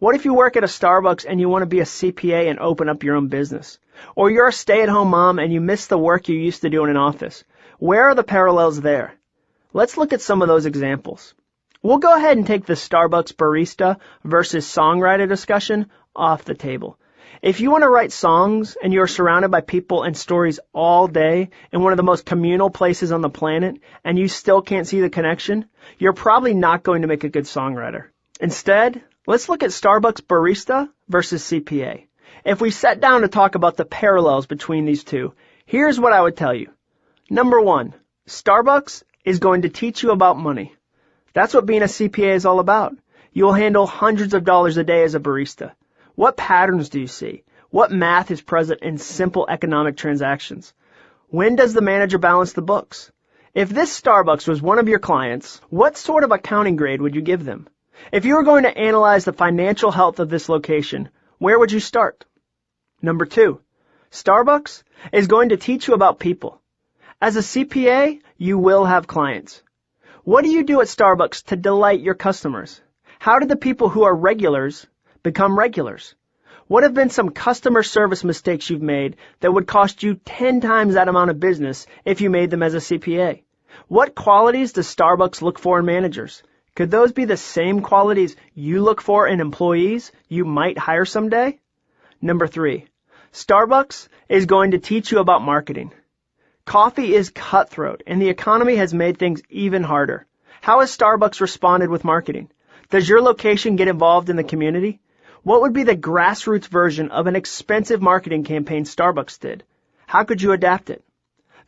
What if you work at a Starbucks and you want to be a CPA and open up your own business? Or you're a stay-at-home mom and you miss the work you used to do in an office. Where are the parallels there? Let's look at some of those examples. We'll go ahead and take the Starbucks barista versus songwriter discussion off the table. If you want to write songs and you're surrounded by people and stories all day in one of the most communal places on the planet and you still can't see the connection, you're probably not going to make a good songwriter. Instead, let's look at Starbucks barista versus CPA. If we sat down to talk about the parallels between these two, here's what I would tell you. Number one, Starbucks is going to teach you about money. That's what being a CPA is all about. You'll handle hundreds of dollars a day as a barista. What patterns do you see? What math is present in simple economic transactions? When does the manager balance the books? If this Starbucks was one of your clients, what sort of accounting grade would you give them? If you were going to analyze the financial health of this location, where would you start? Number two, Starbucks is going to teach you about people. As a CPA, you will have clients. What do you do at Starbucks to delight your customers? How did the people who are regulars become regulars? What have been some customer service mistakes you've made that would cost you 10 times that amount of business if you made them as a CPA? What qualities does Starbucks look for in managers? Could those be the same qualities you look for in employees you might hire someday? Number three, Starbucks is going to teach you about marketing. Coffee is cutthroat, and the economy has made things even harder. How has Starbucks responded with marketing? Does your location get involved in the community? What would be the grassroots version of an expensive marketing campaign Starbucks did? How could you adapt it?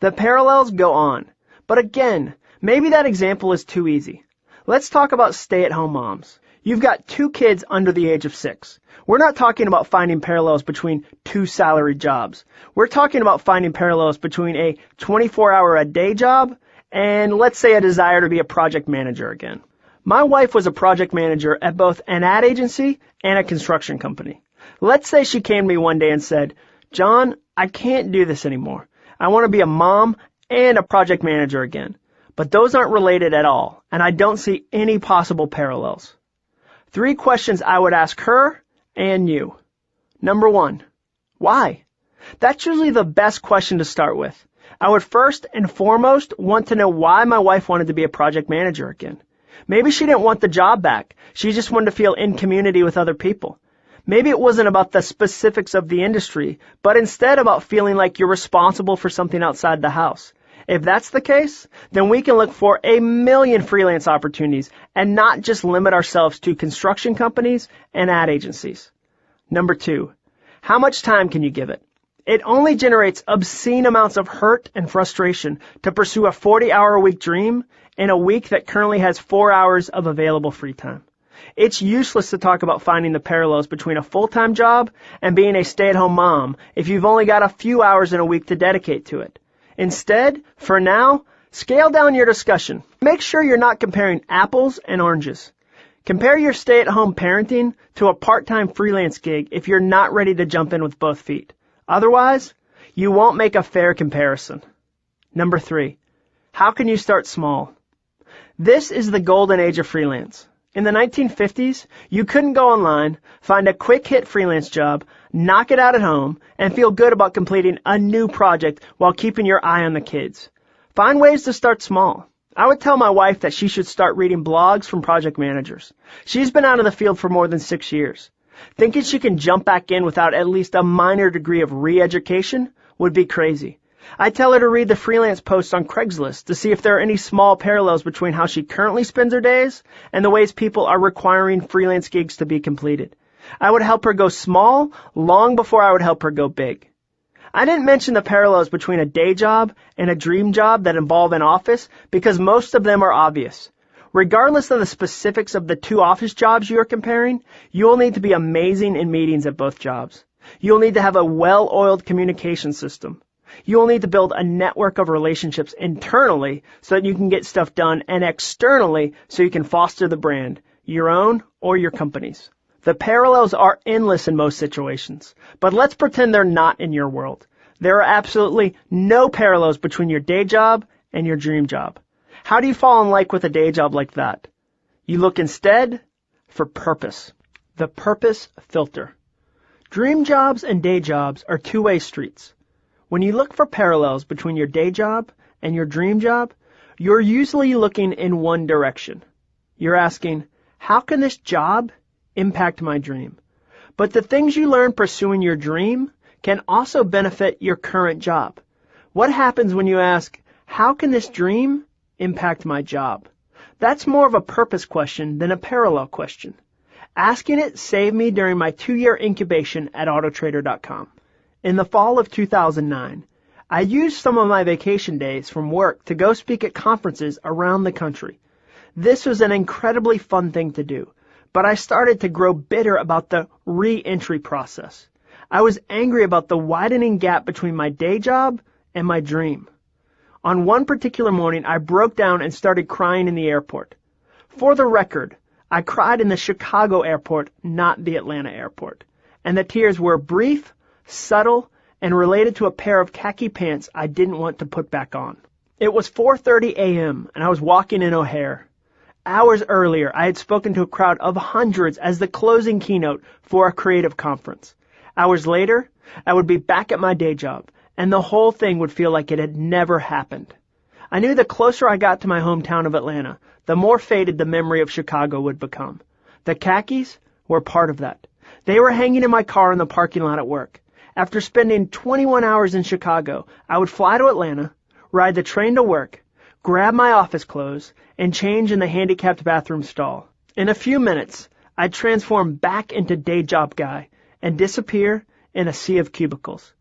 The parallels go on. But again, maybe that example is too easy. Let's talk about stay-at-home moms. You've got 2 kids under the age of 6. We're not talking about finding parallels between 2 salaried jobs. We're talking about finding parallels between a 24-hour-a-day job and, let's say, a desire to be a project manager again. My wife was a project manager at both an ad agency and a construction company. Let's say she came to me one day and said, "Jon, I can't do this anymore. I want to be a mom and a project manager again. But those aren't related at all, and I don't see any possible parallels." 3 questions I would ask her and you. Number 1, why? That's usually the best question to start with. I would first and foremost want to know why my wife wanted to be a project manager again. Maybe she didn't want the job back. She just wanted to feel in community with other people. Maybe it wasn't about the specifics of the industry, but instead about feeling like you're responsible for something outside the house. If that's the case, then we can look for a million freelance opportunities and not just limit ourselves to construction companies and ad agencies. Number 2, how much time can you give it? It only generates obscene amounts of hurt and frustration to pursue a 40-hour-a-week dream in a week that currently has 4 hours of available free time. It's useless to talk about finding the parallels between a full-time job and being a stay-at-home mom if you've only got a few hours in a week to dedicate to it. Instead, for now, scale down your discussion. Make sure you're not comparing apples and oranges. Compare your stay-at-home parenting to a part-time freelance gig if you're not ready to jump in with both feet. Otherwise, you won't make a fair comparison. Number 3, how can you start small? This is the golden age of freelance. In the 1950s, you couldn't go online, find a quick-hit freelance job, knock it out at home, and feel good about completing a new project while keeping your eye on the kids. Find ways to start small. I would tell my wife that she should start reading blogs from project managers. She's been out of the field for more than 6 years. Thinking she can jump back in without at least a minor degree of re-education would be crazy. I tell her to read the freelance posts on Craigslist to see if there are any small parallels between how she currently spends her days and the ways people are requiring freelance gigs to be completed. I would help her go small long before I would help her go big. I didn't mention the parallels between a day job and a dream job that involve an office because most of them are obvious. Regardless of the specifics of the 2 office jobs you are comparing, you will need to be amazing in meetings at both jobs. You will need to have a well-oiled communication system. You will need to build a network of relationships internally so that you can get stuff done, and externally so you can foster the brand, your own or your company's. The parallels are endless in most situations, but let's pretend they're not in your world. There are absolutely no parallels between your day job and your dream job. How do you fall in like with a day job like that? You look instead for purpose. The purpose filter. Dream jobs and day jobs are two-way streets. When you look for parallels between your day job and your dream job, you're usually looking in one direction. You're asking, how can this job impact my dream? But the things you learn pursuing your dream can also benefit your current job. What happens when you ask, how can this dream impact my job? That's more of a purpose question than a parallel question. Asking it saved me during my 2-year incubation at Autotrader.com. In the fall of 2009, I used some of my vacation days from work to go speak at conferences around the country. This was an incredibly fun thing to do, but I started to grow bitter about the re-entry process. I was angry about the widening gap between my day job and my dream. On one particular morning, I broke down and started crying in the airport. For the record, I cried in the Chicago airport, not the Atlanta airport. And the tears were brief, subtle, and related to a pair of khaki pants I didn't want to put back on. It was 4:30 a.m., and I was walking in O'Hare. Hours earlier, I had spoken to a crowd of hundreds as the closing keynote for a creative conference. Hours later, I would be back at my day job, and the whole thing would feel like it had never happened. I knew the closer I got to my hometown of Atlanta, the more faded the memory of Chicago would become. The khakis were part of that. They were hanging in my car in the parking lot at work. After spending 21 hours in Chicago, I would fly to Atlanta, ride the train to work, grab my office clothes, and change in the handicapped bathroom stall. In a few minutes, I'd transform back into day job guy and disappear in a sea of cubicles.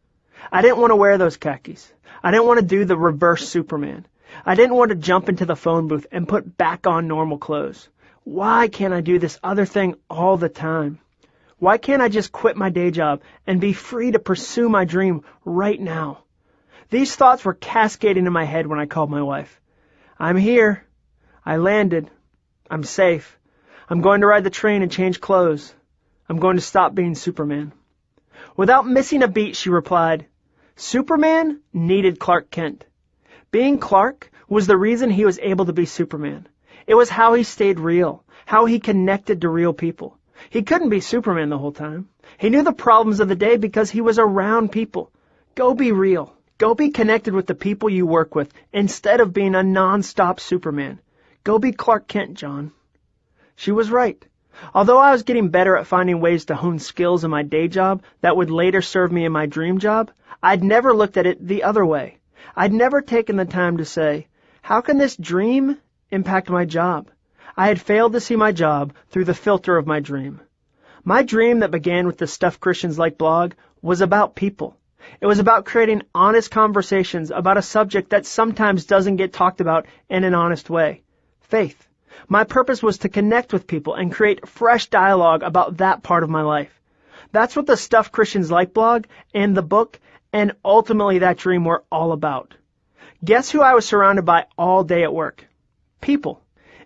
I didn't want to wear those khakis. I didn't want to do the reverse Superman. I didn't want to jump into the phone booth and put back on normal clothes. Why can't I do this other thing all the time? Why can't I just quit my day job and be free to pursue my dream right now? These thoughts were cascading in my head when I called my wife. I'm here. I landed. I'm safe. I'm going to ride the train and change clothes. I'm going to stop being Superman. Without missing a beat, she replied, Superman needed Clark Kent. Being Clark was the reason he was able to be Superman. It was how he stayed real, how he connected to real people. He couldn't be Superman the whole time. He knew the problems of the day because he was around people. Go be real. Go be connected with the people you work with instead of being a non-stop Superman. Go be Clark Kent, Jon. She was right. Although I was getting better at finding ways to hone skills in my day job that would later serve me in my dream job, I'd never looked at it the other way. I'd never taken the time to say, how can this dream impact my job? I had failed to see my job through the filter of my dream. My dream that began with the Stuff Christians Like blog was about people. It was about creating honest conversations about a subject that sometimes doesn't get talked about in an honest way. Faith. My purpose was to connect with people and create fresh dialogue about that part of my life. That's what the Stuff Christians Like blog and the book and ultimately that dream were all about. Guess who I was surrounded by all day at work? People.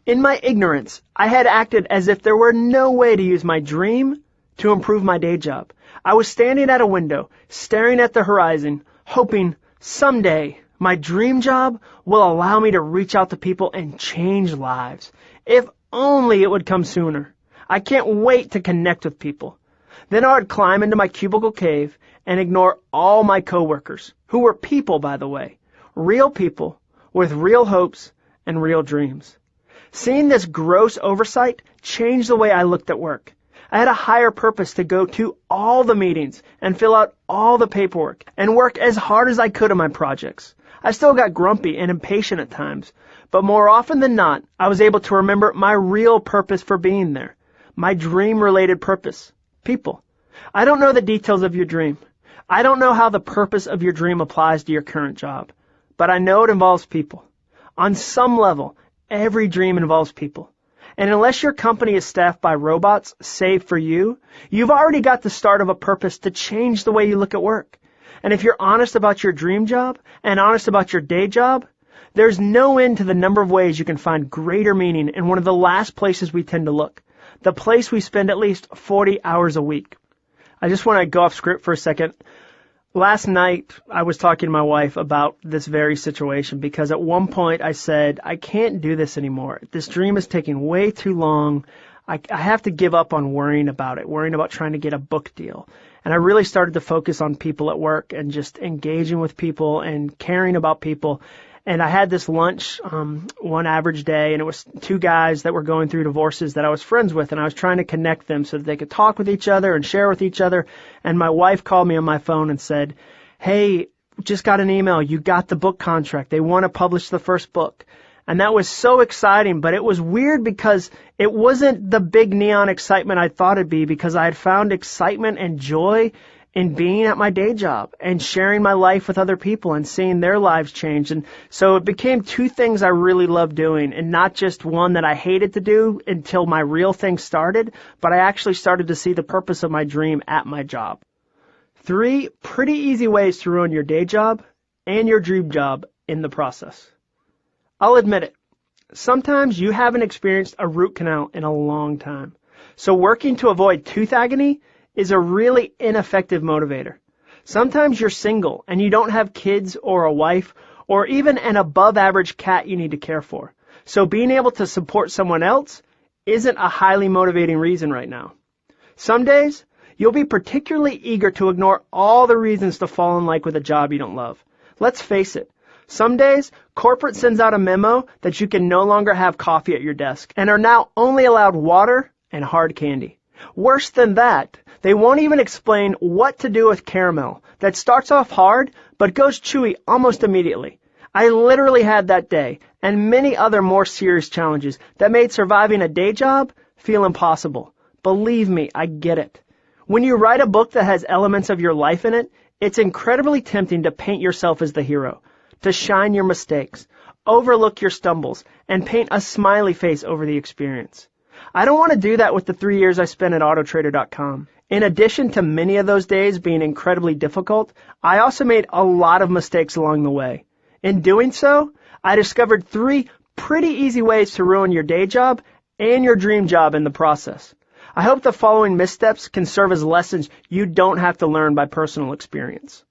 In my ignorance, I had acted as if there were no way to use my dream to improve my day job. I was standing at a window, staring at the horizon, hoping someday my dream job will allow me to reach out to people and change lives. If only it would come sooner. I can't wait to connect with people. Then I would climb into my cubicle cave and ignore all my coworkers, who were people, by the way, real people with real hopes and real dreams. Seeing this gross oversight changed the way I looked at work. I had a higher purpose to go to all the meetings and fill out all the paperwork and work as hard as I could on my projects. I still got grumpy and impatient at times, but more often than not, I was able to remember my real purpose for being there, my dream-related purpose, people. I don't know the details of your dream. I don't know how the purpose of your dream applies to your current job, but I know it involves people. On some level, every dream involves people. And unless your company is staffed by robots, save for you, you've already got the start of a purpose to change the way you look at work. And if you're honest about your dream job and honest about your day job, there's no end to the number of ways you can find greater meaning in one of the last places we tend to look, the place we spend at least 40 hours a week. I just want to go off script for a second. Last night, I was talking to my wife about this very situation because at one point I said, I can't do this anymore. This dream is taking way too long. I have to give up on worrying about it, worrying about trying to get a book deal. And I really started to focus on people at work and just engaging with people and caring about people. And I had this lunch one average day, and it was two guys that were going through divorces that I was friends with, and I was trying to connect them so that they could talk with each other and share with each other. And my wife called me on my phone and said, "Hey, just got an email. You got the book contract. They want to publish the first book." And that was so exciting, but it was weird because it wasn't the big neon excitement I thought it'd be, because I had found excitement and joy in being at my day job and sharing my life with other people and seeing their lives change. And so it became two things I really loved doing, and not just one that I hated to do until my real thing started, but I actually started to see the purpose of my dream at my job. 3 pretty easy ways to ruin your day job and your dream job in the process. I'll admit it. Sometimes you haven't experienced a root canal in a long time. So working to avoid tooth agony is a really ineffective motivator. Sometimes you're single and you don't have kids or a wife or even an above average cat you need to care for. So being able to support someone else isn't a highly motivating reason right now. Some days you'll be particularly eager to ignore all the reasons to fall in like with a job you don't love. Let's face it. Some days, corporate sends out a memo that you can no longer have coffee at your desk and are now only allowed water and hard candy. Worse than that, they won't even explain what to do with caramel that starts off hard but goes chewy almost immediately. I literally had that day and many other more serious challenges that made surviving a day job feel impossible. Believe me, I get it. When you write a book that has elements of your life in it, it's incredibly tempting to paint yourself as the hero, to shine your mistakes, overlook your stumbles, and paint a smiley face over the experience. I don't want to do that with the 3 years I spent at Autotrader.com. In addition to many of those days being incredibly difficult, I also made a lot of mistakes along the way. In doing so, I discovered 3 pretty easy ways to ruin your day job and your dream job in the process. I hope the following missteps can serve as lessons you don't have to learn by personal experience.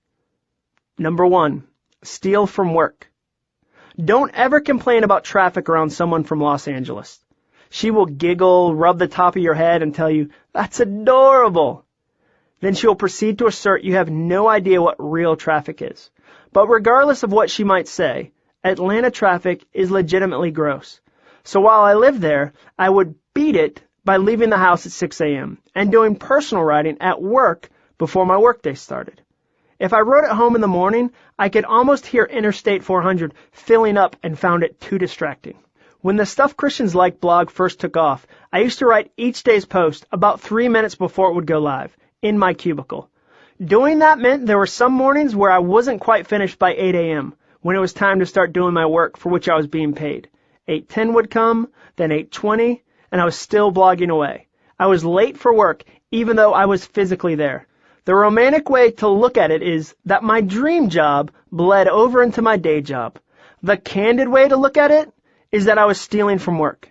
Number 1. Steal from work. Don't ever complain about traffic around someone from Los Angeles. She will giggle, rub the top of your head, and tell you, "That's adorable." Then she will proceed to assert you have no idea what real traffic is. But regardless of what she might say, Atlanta traffic is legitimately gross. So while I lived there, I would beat it by leaving the house at 6 a.m. and doing personal writing at work before my workday started. If I wrote at home in the morning, I could almost hear Interstate 400 filling up and found it too distracting. When the Stuff Christians Like blog first took off, I used to write each day's post about 3 minutes before it would go live, in my cubicle. Doing that meant there were some mornings where I wasn't quite finished by 8 a.m., when it was time to start doing my work for which I was being paid. 8:10 would come, then 8:20, and I was still blogging away. I was late for work, even though I was physically there. The romantic way to look at it is that my dream job bled over into my day job. The candid way to look at it is that I was stealing from work.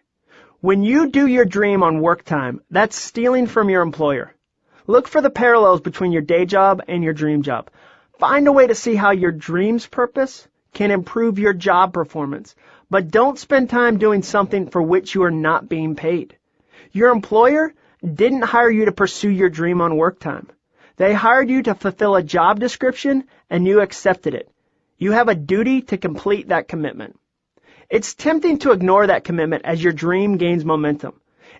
When you do your dream on work time, that's stealing from your employer. Look for the parallels between your day job and your dream job. Find a way to see how your dream's purpose can improve your job performance, but don't spend time doing something for which you are not being paid. Your employer didn't hire you to pursue your dream on work time. They hired you to fulfill a job description, and you accepted it. You have a duty to complete that commitment. It's tempting to ignore that commitment as your dream gains momentum.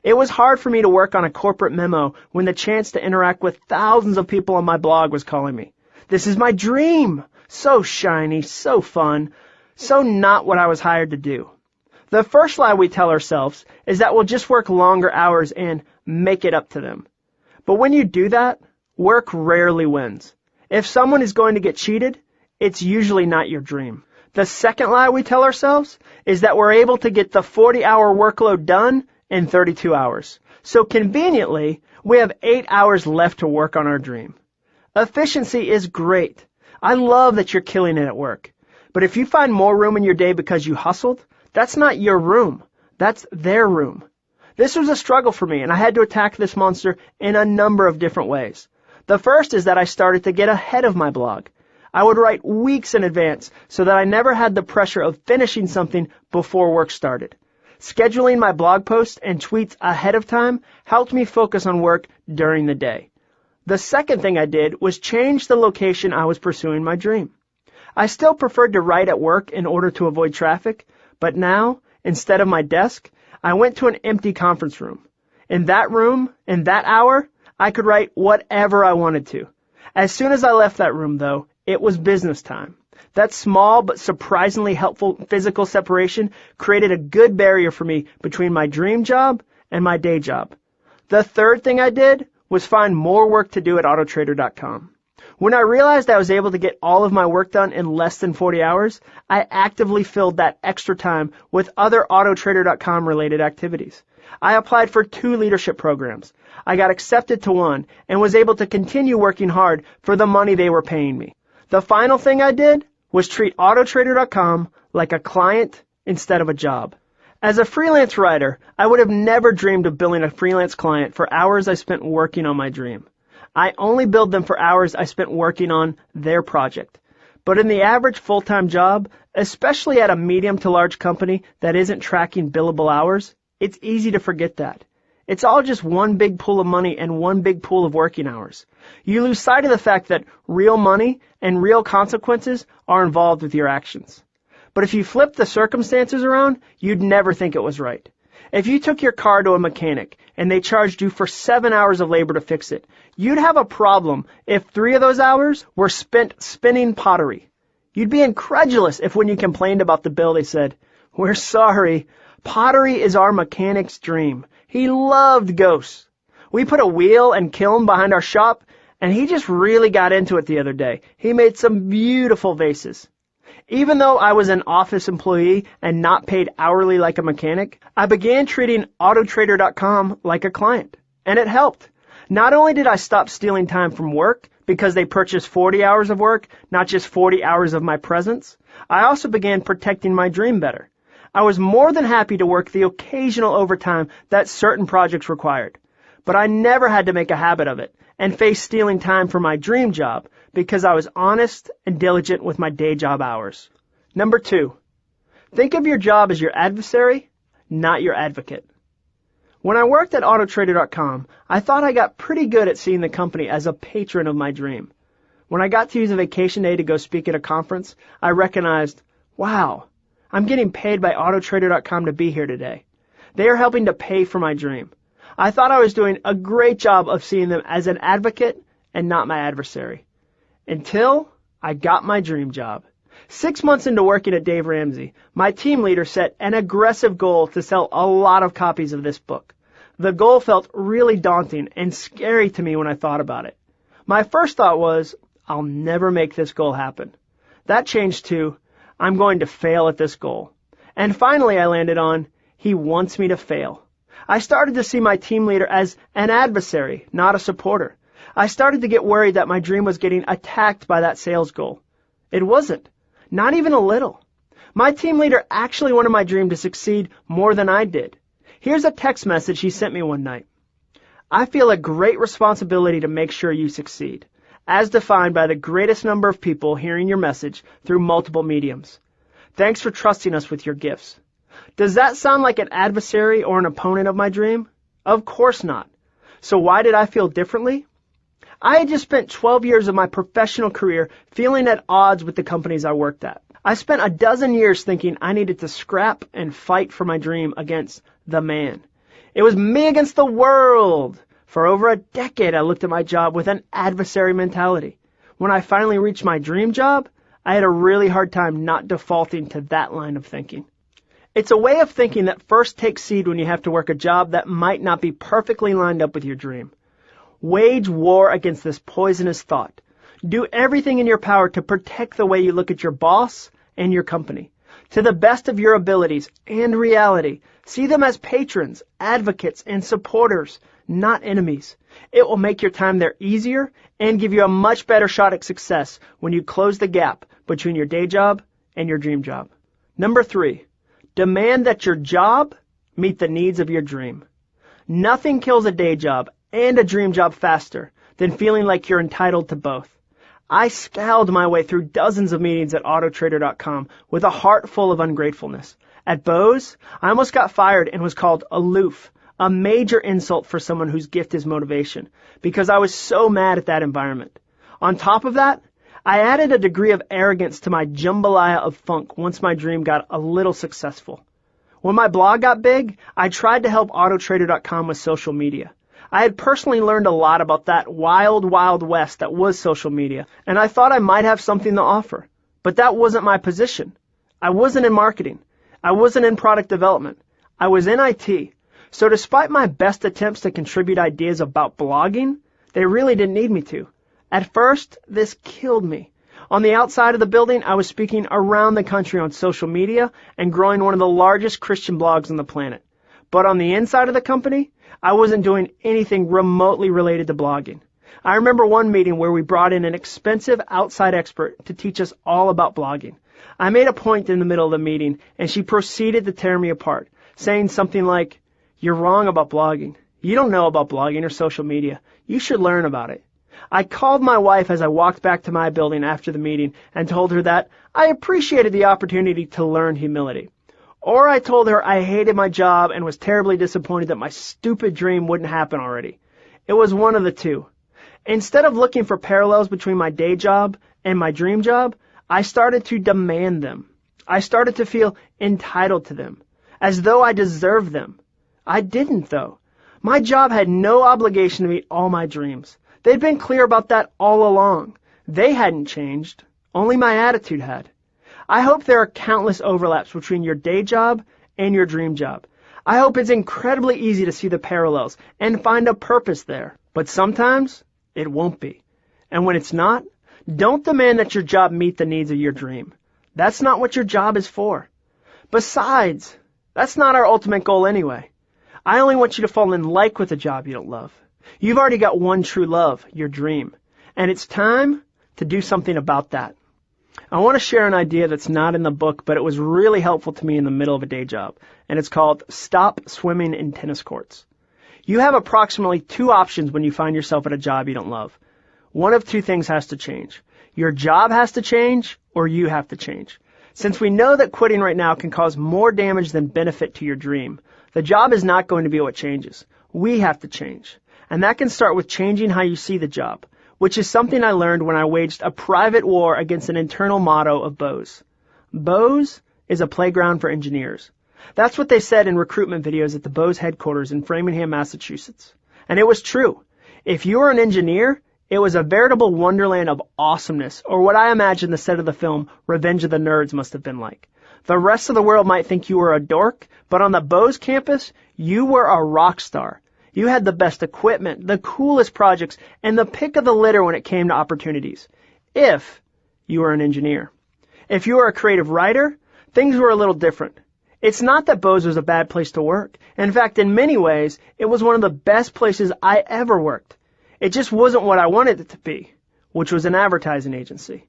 It was hard for me to work on a corporate memo when the chance to interact with thousands of people on my blog was calling me. This is my dream! So shiny, so fun, so not what I was hired to do. The first lie we tell ourselves is that we'll just work longer hours and make it up to them. But when you do that, work rarely wins. If someone is going to get cheated, it's usually not your dream. The second lie we tell ourselves is that we're able to get the 40-hour workload done in 32 hours. So conveniently, we have 8 hours left to work on our dream. Efficiency is great. I love that you're killing it at work. But if you find more room in your day because you hustled, that's not your room. That's their room. This was a struggle for me, and I had to attack this monster in a number of different ways. The first is that I started to get ahead of my blog. I would write weeks in advance so that I never had the pressure of finishing something before work started. Scheduling my blog posts and tweets ahead of time helped me focus on work during the day. The second thing I did was change the location I was pursuing my dream. I still preferred to write at work in order to avoid traffic, but now, instead of my desk, I went to an empty conference room. In that room, in that hour, I could write whatever I wanted to. As soon as I left that room, though, it was business time. That small but surprisingly helpful physical separation created a good barrier for me between my dream job and my day job. The third thing I did was find more work to do at autotrader.com. When I realized I was able to get all of my work done in less than 40 hours, I actively filled that extra time with other autotrader.com related activities. I applied for 2 leadership programs. I got accepted to one and was able to continue working hard for the money they were paying me. The final thing I did was treat autotrader.com like a client instead of a job. As a freelance writer, I would have never dreamed of billing a freelance client for hours I spent working on my dream. I only billed them for hours I spent working on their project. But in the average full-time job, especially at a medium to large company that isn't tracking billable hours, it's easy to forget that. It's all just one big pool of money and one big pool of working hours. You lose sight of the fact that real money and real consequences are involved with your actions. But if you flip the circumstances around, you'd never think it was right. If you took your car to a mechanic and they charged you for 7 hours of labor to fix it, you'd have a problem if 3 of those hours were spent spinning pottery. You'd be incredulous if when you complained about the bill they said, "We're sorry, pottery is our mechanic's dream. He loved ghosts. We put a wheel and kiln behind our shop, and he just really got into it the other day. He made some beautiful vases." Even though I was an office employee and not paid hourly like a mechanic, I began treating autotrader.com like a client, and it helped. Not only did I stop stealing time from work because they purchased 40 hours of work, not just 40 hours of my presence, I also began protecting my dream better. I was more than happy to work the occasional overtime that certain projects required, but I never had to make a habit of it and face stealing time from my dream job because I was honest and diligent with my day job hours. Number 2, think of your job as your adversary, not your advocate. When I worked at autotrader.com, I thought I got pretty good at seeing the company as a patron of my dream. When I got to use a vacation day to go speak at a conference, I recognized, wow, I'm getting paid by autotrader.com to be here today. They are helping to pay for my dream. I thought I was doing a great job of seeing them as an advocate and not my adversary. Until I got my dream job. 6 months into working at Dave Ramsey, my team leader set an aggressive goal to sell a lot of copies of this book. The goal felt really daunting and scary to me when I thought about it. My first thought was, I'll never make this goal happen. That changed to, I'm going to fail at this goal. And finally I landed on, he wants me to fail. I started to see my team leader as an adversary, not a supporter. I started to get worried that my dream was getting attacked by that sales goal. It wasn't. Not even a little. My team leader actually wanted my dream to succeed more than I did. Here's a text message he sent me one night. I feel a great responsibility to make sure you succeed, as defined by the greatest number of people hearing your message through multiple mediums. Thanks for trusting us with your gifts. Does that sound like an adversary or an opponent of my dream? Of course not. So why did I feel differently? I had just spent 12 years of my professional career feeling at odds with the companies I worked at. I spent a dozen years thinking I needed to scrap and fight for my dream against the man. It was me against the world. For over a decade, I looked at my job with an adversary mentality. When I finally reached my dream job, I had a really hard time not defaulting to that line of thinking. It's a way of thinking that first takes seed when you have to work a job that might not be perfectly lined up with your dream. Wage war against this poisonous thought. Do everything in your power to protect the way you look at your boss and your company. To the best of your abilities and reality, see them as patrons, advocates, and supporters, not enemies. It will make your time there easier and give you a much better shot at success when you close the gap between your day job and your dream job. Number 3, demand that your job meet the needs of your dream. Nothing kills a day job and a dream job faster than feeling like you're entitled to both. I scowled my way through dozens of meetings at autotrader.com with a heart full of ungratefulness. At Bose, I almost got fired and was called aloof, a major insult for someone whose gift is motivation, because I was so mad at that environment. On top of that, I added a degree of arrogance to my jambalaya of funk once my dream got a little successful. When my blog got big, I tried to help Autotrader.com with social media. I had personally learned a lot about that wild, wild west that was social media, and I thought I might have something to offer. But that wasn't my position. I wasn't in marketing. I wasn't in product development. I was in IT. So despite my best attempts to contribute ideas about blogging, they really didn't need me to. At first, this killed me. On the outside of the building, I was speaking around the country on social media and growing one of the largest Christian blogs on the planet. But on the inside of the company, I wasn't doing anything remotely related to blogging. I remember one meeting where we brought in an expensive outside expert to teach us all about blogging. I made a point in the middle of the meeting, and she proceeded to tear me apart, saying something like, "You're wrong about blogging. You don't know about blogging or social media. You should learn about it." I called my wife as I walked back to my building after the meeting and told her that I appreciated the opportunity to learn humility. Or I told her I hated my job and was terribly disappointed that my stupid dream wouldn't happen already. It was one of the two. Instead of looking for parallels between my day job and my dream job, I started to demand them. I started to feel entitled to them, as though I deserved them. I didn't, though. My job had no obligation to meet all my dreams. They'd been clear about that all along. They hadn't changed. Only my attitude had. I hope there are countless overlaps between your day job and your dream job. I hope it's incredibly easy to see the parallels and find a purpose there. But sometimes it won't be. And when it's not, don't demand that your job meet the needs of your dream. That's not what your job is for. Besides, that's not our ultimate goal anyway. I only want you to fall in like with a job you don't love. You've already got one true love, your dream. And it's time to do something about that. I want to share an idea that's not in the book, but it was really helpful to me in the middle of a day job. And it's called Stop Swimming in Tennis Courts. You have approximately two options when you find yourself at a job you don't love. One of two things has to change. Your job has to change, or you have to change. Since we know that quitting right now can cause more damage than benefit to your dream, the job is not going to be what changes. We have to change. And that can start with changing how you see the job, which is something I learned when I waged a private war against an internal motto of Bose. Bose is a playground for engineers. That's what they said in recruitment videos at the Bose headquarters in Framingham, Massachusetts. And it was true. If you were an engineer, it was a veritable wonderland of awesomeness, or what I imagine the set of the film Revenge of the Nerds must have been like. The rest of the world might think you were a dork, but on the Bose campus, you were a rock star. You had the best equipment, the coolest projects, and the pick of the litter when it came to opportunities. If you were an engineer. If you were a creative writer, things were a little different. It's not that Bose was a bad place to work. In fact, in many ways, it was one of the best places I ever worked. It just wasn't what I wanted it to be, which was an advertising agency.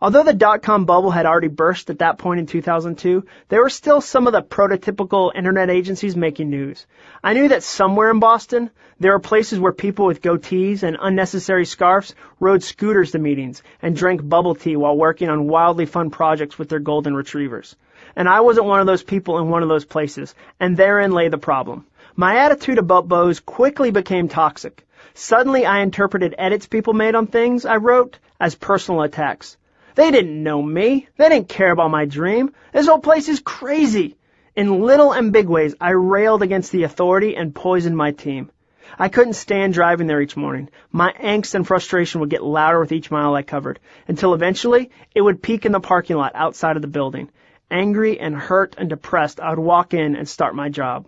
Although the dot-com bubble had already burst at that point in 2002, there were still some of the prototypical internet agencies making news. I knew that somewhere in Boston, there were places where people with goatees and unnecessary scarves rode scooters to meetings and drank bubble tea while working on wildly fun projects with their golden retrievers. And I wasn't one of those people in one of those places, and therein lay the problem. My attitude about Bose quickly became toxic. Suddenly I interpreted edits people made on things I wrote as personal attacks. They didn't know me. They didn't care about my dream. This whole place is crazy. In little and big ways, I railed against the authority and poisoned my team. I couldn't stand driving there each morning. My angst and frustration would get louder with each mile I covered, until eventually it would peak in the parking lot outside of the building. Angry and hurt and depressed, I would walk in and start my job.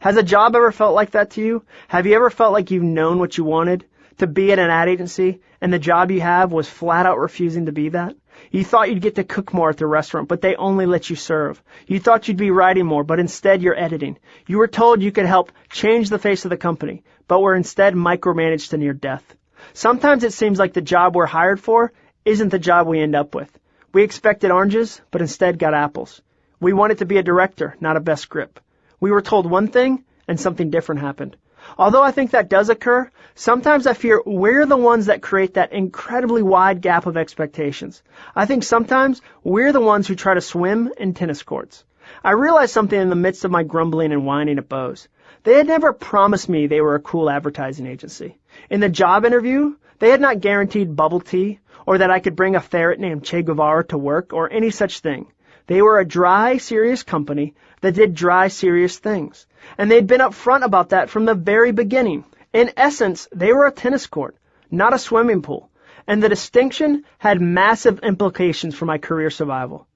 Has a job ever felt like that to you? Have you ever felt like you've known what you wanted? To be at an ad agency, and the job you have was flat out refusing to be that? You thought you'd get to cook more at the restaurant, but they only let you serve. You thought you'd be writing more, but instead you're editing. You were told you could help change the face of the company, but were instead micromanaged to near death. Sometimes it seems like the job we're hired for isn't the job we end up with. We expected oranges, but instead got apples. We wanted to be a director, not a best script. We were told one thing, and something different happened. Although I think that does occur, sometimes I fear we're the ones that create that incredibly wide gap of expectations. I think sometimes we're the ones who try to swim in tennis courts. I realized something in the midst of my grumbling and whining at Bose. They had never promised me they were a cool advertising agency. In the job interview, they had not guaranteed bubble tea, or that I could bring a ferret named Che Guevara to work, or any such thing. They were a dry, serious company that did dry, serious things. And they'd been upfront about that from the very beginning. In essence, they were a tennis court, not a swimming pool. And the distinction had massive implications for my career survival.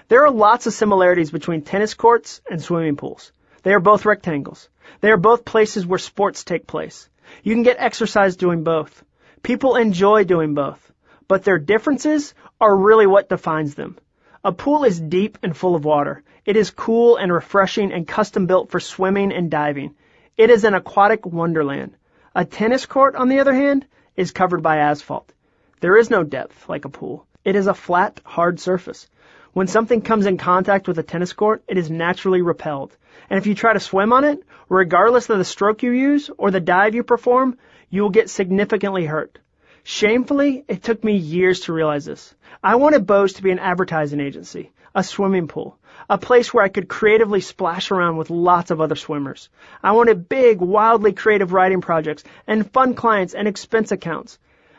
There are lots of similarities between tennis courts and swimming pools. They are both rectangles. They are both places where sports take place. You can get exercise doing both. People enjoy doing both. But their differences are really what defines them. A pool is deep and full of water. It is cool and refreshing and custom built for swimming and diving. It is an aquatic wonderland. A tennis court, on the other hand, is covered by asphalt. There is no depth like a pool. It is a flat, hard surface. When something comes in contact with a tennis court, it is naturally repelled. And if you try to swim on it, regardless of the stroke you use or the dive you perform, you will get significantly hurt. Shamefully, it took me years to realize this. I wanted Bose to be an advertising agency, a swimming pool, a place where I could creatively splash around with lots of other swimmers. I wanted big, wildly creative writing projects and fun clients and expense accounts.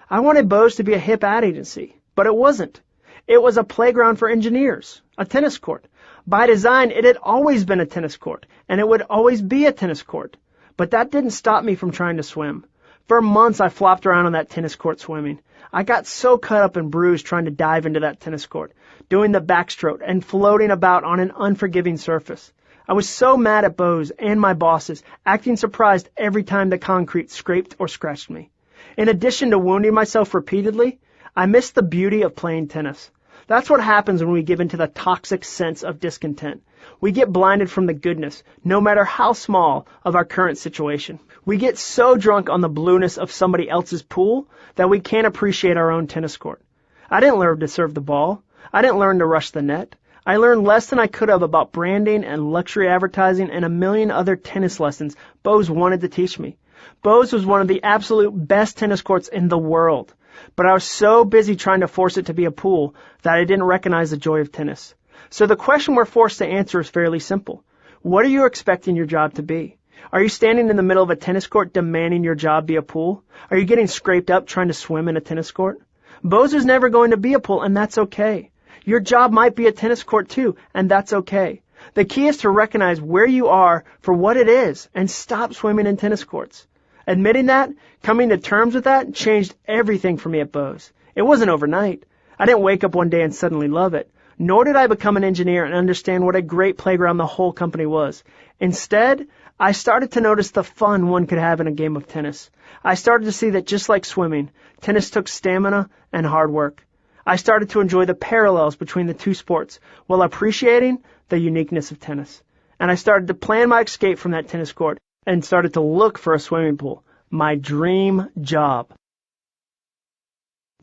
I wanted Bose to be a hip ad agency, but it wasn't. It was a playground for engineers, a tennis court. By design, it had always been a tennis court, and it would always be a tennis court. But that didn't stop me from trying to swim. For months, I flopped around on that tennis court swimming. I got so cut up and bruised trying to dive into that tennis court, doing the backstroke and floating about on an unforgiving surface. I was so mad at Bose and my bosses, acting surprised every time the concrete scraped or scratched me. In addition to wounding myself repeatedly, I missed the beauty of playing tennis. That's what happens when we give into the toxic sense of discontent. We get blinded from the goodness, no matter how small, of our current situation. We get so drunk on the blueness of somebody else's pool that we can't appreciate our own tennis court. I didn't learn to serve the ball. I didn't learn to rush the net. I learned less than I could have about branding and luxury advertising and a million other tennis lessons Bose wanted to teach me. Bose was one of the absolute best tennis courts in the world. But I was so busy trying to force it to be a pool that I didn't recognize the joy of tennis. So the question we're forced to answer is fairly simple. What are you expecting your job to be? Are you standing in the middle of a tennis court demanding your job be a pool? Are you getting scraped up trying to swim in a tennis court? Bose is never going to be a pool, and that's okay. Your job might be a tennis court too, and that's okay. The key is to recognize where you are for what it is and stop swimming in tennis courts. Admitting that, coming to terms with that, changed everything for me at Bose. It wasn't overnight. I didn't wake up one day and suddenly love it. Nor did I become an engineer and understand what a great playground the whole company was. Instead, I started to notice the fun one could have in a game of tennis. I started to see that just like swimming, tennis took stamina and hard work. I started to enjoy the parallels between the two sports while appreciating the uniqueness of tennis. And I started to plan my escape from that tennis court and started to look for a swimming pool. My dream job.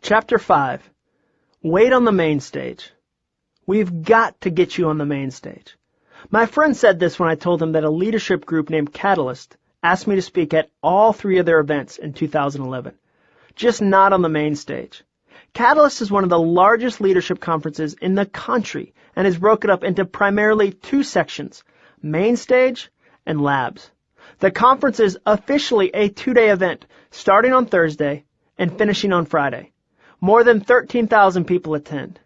Chapter 5. Wait on the main stage. We've got to get you on the main stage. My friend said this when I told him that a leadership group named Catalyst asked me to speak at all 3 of their events in 2011. Just not on the main stage. Catalyst is one of the largest leadership conferences in the country and is broken up into primarily 2 sections, main stage and labs. The conference is officially a 2-day event, starting on Thursday and finishing on Friday. More than 13,000 people attend.